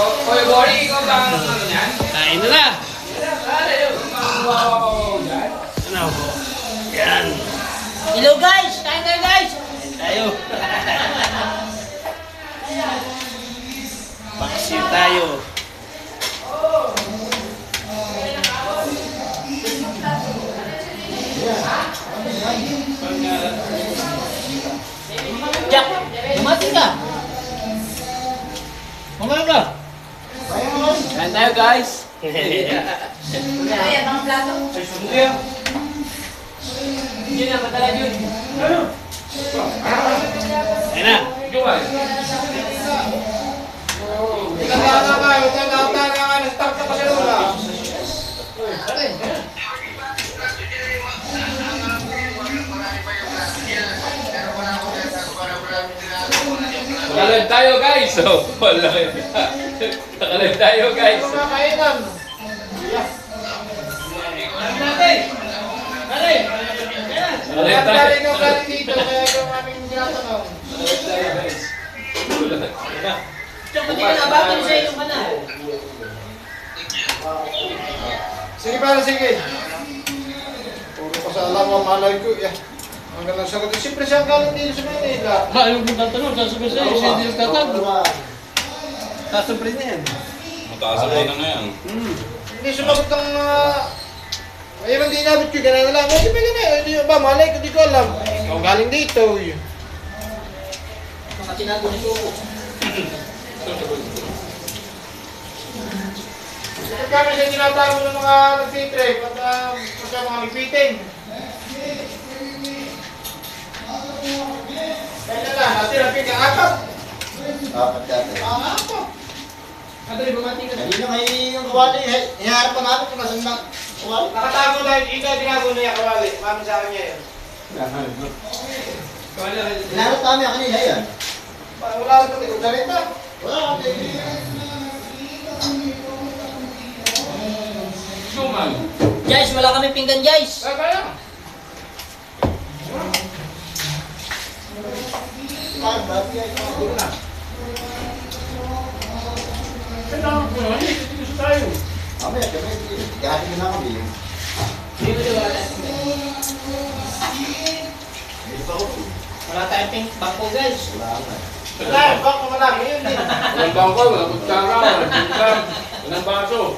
Hoy, Bori, ikaw ba ang ano yan? Kain na na. Wow! Ano po? Yan. Hello guys! Kain tayo guys! Tayo. Paksiw tayo. Jack! Lumati ka! Kumain ka! Kain tayo, guys! Ayan, mga plato. Hindi na, padala yun. Ayun na. Nakalive tayo, guys! Oh, wala. Nakalive tayo, guys! Nakalive tayo. Nakalive tayo, guys. Diyan, pati ka nabagal sa iyo ka na. Sige pare, sige. Puro pa sa alam ang malay ko. Yeah. Ang ganda sa sagot. Siyempre siya galing dito sa Manila. Ayaw mo tatanong. Sasabi sa'yo. Siya hindi nagtatago. Sasabi na yan. Mataas ang ano na yan. Hindi sumagot ng ay, hindi inabot ko. Ganyan na lang. Hindi ba ganyan? Hindi ba? Malay ko, di ko alam. Ikaw galing dito. Mga tinago ni Kuko. Ito kami siya tinatago ng mga nagtitrip at mga nagpiting. Kaya na lang, natin ang pika. Apat! Apat dati. Apat! Ano rin bumati ka? Hindi na may yung kawali. Iharap pa natin kung nasan na kawali. Nakatago dahil ikaw tinago na yung kawali. Mami sa akin niya yun. Iharap kami ang kanila yan. Wala lang pati kung salita. Wala kami. Suman. Guys, wala kami pinggan guys. Kaya. Kami, kaya din na kami. Dito di wala. Hindi pa ako. Wala tayong bangko guys. Wala ka. Wala, baka malaki yun din. Walang bangko, walang kutsara, walang pinggan, walang baso.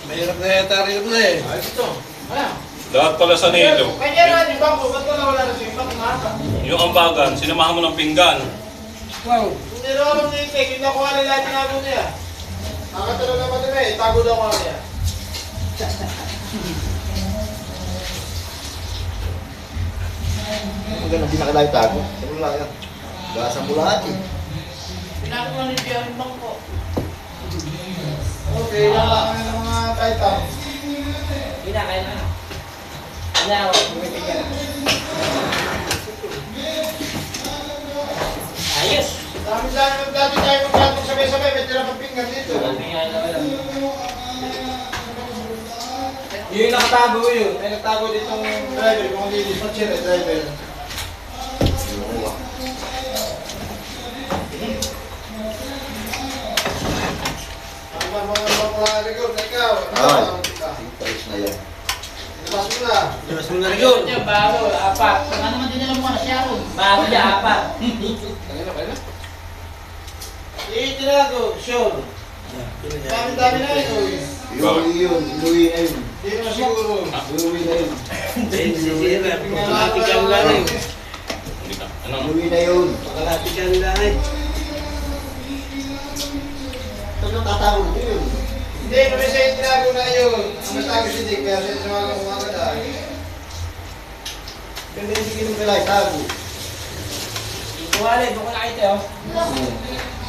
Mahirap na yata rin na eh. Ayos ito. Ayan. Lahat pala sa nilo. Kanya na yung bangko, ba't wala wala na siya? Bakit nakaka? Yung ambagan, sinamahan mo ng pinggan. Wow. Hindi rin alam ni Ike, hindi nakuha nila yung tinago niya. Nakatulog naman din eh, tago daw ko niya. Ang ganda din nakalayo tago. Sa mula yan. Gasa mula ati. Pinago na ni Pierre yung bangko. Okay, lang ng mga kaitang. Pinakain na. Wala ako, bumipigyan. Ayos! Dami-dami, dati tayo magpatong sabay-sabay, may tira pang pinggan dito. Yung nakatago yun, may nagtago ditong driver, kung hindi dispatcher eh, driver. Ang mga record, ikaw, Ay. Talis na yan. labas mo na. Diyos mo na rin yun. Diyan, bago, apat. Ano naman din alam mo na siya ron? Bago niya, apat. Itinago, sure. Dami-dami na ito eh. Yun, Louie na yun. Hindi naman siguro. Louie na yun. Kalahati ka lang eh. Hindi ka. Ano? Louie na yun. Kalahati ka lang eh. Ito yung tatawag ko yun. Hindi, kami siya itinago na yun. Ang nagtago si Dick, kaya siya sa mga kumaganda. Ganda yung sige ng pilay, tago. Ikuwali, doon ko nakita yun.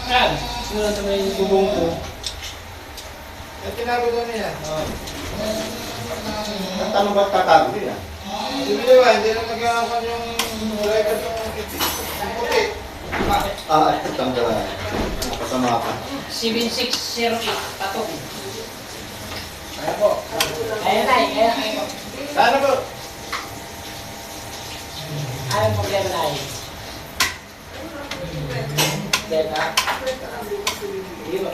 Yan. Sunod sa may bubong ko. Yung tinago daw niya. Ang tanong ba't tatago din ah? Hindi ba, hindi lang nag-aapan yung record ng puti. Ito tanggal na. Kasama ka. 7608, patok. Ayan po. Ayan na, ayan po. Sana po? Ayaw problema na yun. Deka. Hindi ba?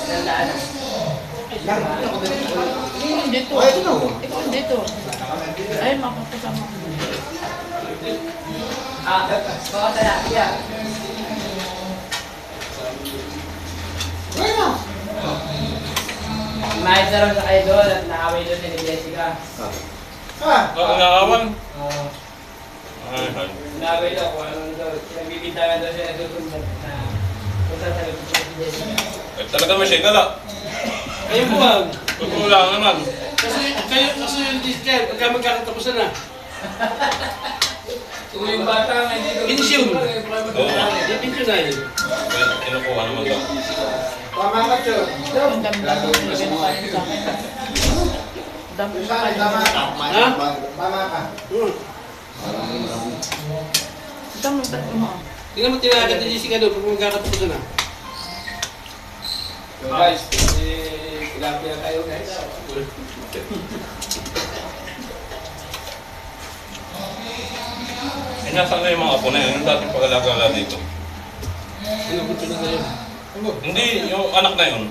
Nandaan. Dito. Ay, ito na. Ikaw dito. Ay, makakasama. Baka tayo. Yeah. Ay na. Mahit na rin sa kayo doon at naaway doon ni Jessica. Ah. Nakawan? Ay, ay. Naaway daw kung anong daw. Nagbibintangan daw siya nagtutumbok na kung saan sa lupa si Jessica. Eh, talaga may siya gala. Kayo po ah. Totoo lang naman. Kasi yung discount, pagka magkakatapusan na. Kung yung bata nga hindi ko... Pensyon. Oo. Hindi pensyon na yun. Kinukuha naman daw. Tama ka, Chon. Ang dami-dami ko na kinakain sa akin. Ang dami ko Tama ka. Ha? Tama ka. Ang dami mo. Tingnan mo tinagat ni Jessica doon pag magkakatapusan na. So guys, tilapia tayo guys. Eh, nasaan na yung mga apo na yun? Yung dating pag-alagala dito. Ano gusto na sa'yo? Hindi, yung anak na yun.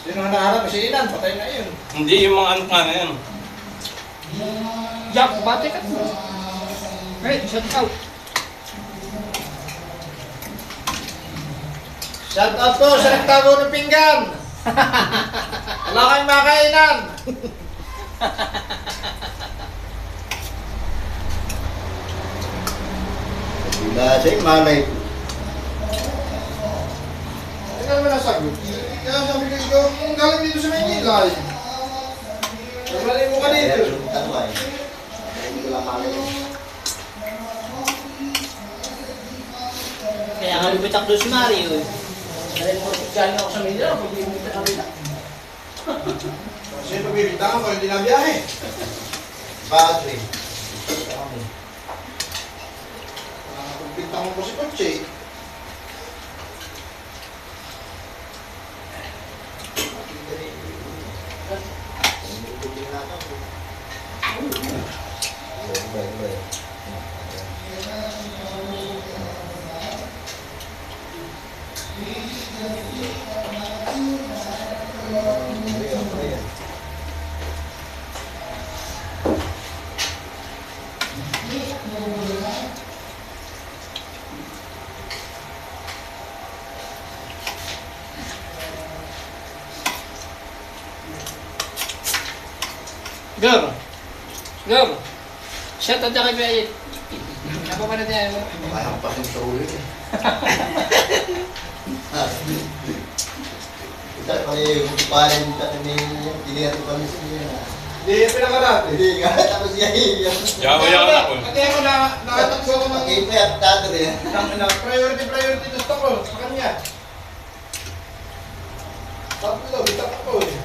Sino ang naharap? Si Ilan, patay na yun. Hindi, yung mga anak nga na yan. Jack, bate ka. Hey, shut out. Shout out po sa nagtago ng pinggan. Wala kayong makainan. Wala siyang malay. Tingnan mo na sagot. Kaya sabi ko, ikaw, kung galing dito sa Maynila eh. Nagmali mo ka dito. Ano ay? Hindi ko lang malay. Kaya nga lumitak doon si Mario. Dahil mo galing ako sa Manila, hindi mo kita kabila. Sino pabibintangan ko, hindi na biyahe. Bakit rin? Bintang ko si Kotse. Gor. Gor. Shut out kay Bayit. Apa pa na tayo? Mayang pa sa ulo eh. Kita pala yung kumparin yung tiniyati pa niya siya. Hindi yung pinakarat eh. Hindi nga, tapos siya iiyak. Yawa yan ako. Pati ako nakatakso ako ng Pakita yung tato rin. priority gusto ko sa kanya. Tatlo, bitak ako eh.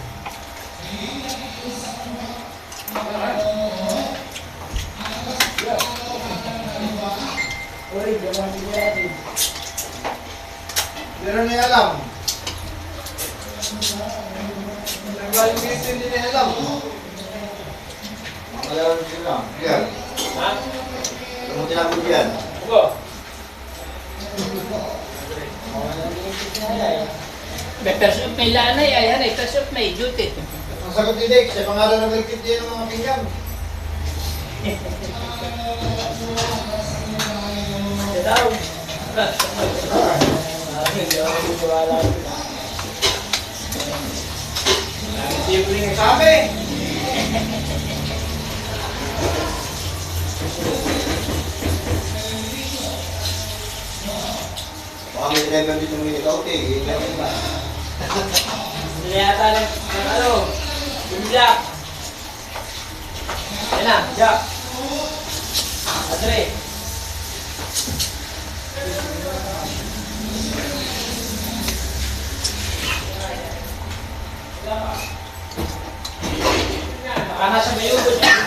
Pero niya alam. Nagbaling dito hindi niya alam. Alam mo sila. Yan. Ha? Kamu tinapos yan. Ugo. May person, may lanay, ayan eh. Person, may duty. Ang sagot ni Dick, sa pangalan ng Milkit din ng mga pinggan. Ito daw. Hindi ako nagwala. Simple nga sabi. Baka may driver dito ng ikaw, okay. Ganyan yun ba? Hindi yata ng ano. Yung Jack. Yan na, Jack. Adre. Baka nasa may ugot yan.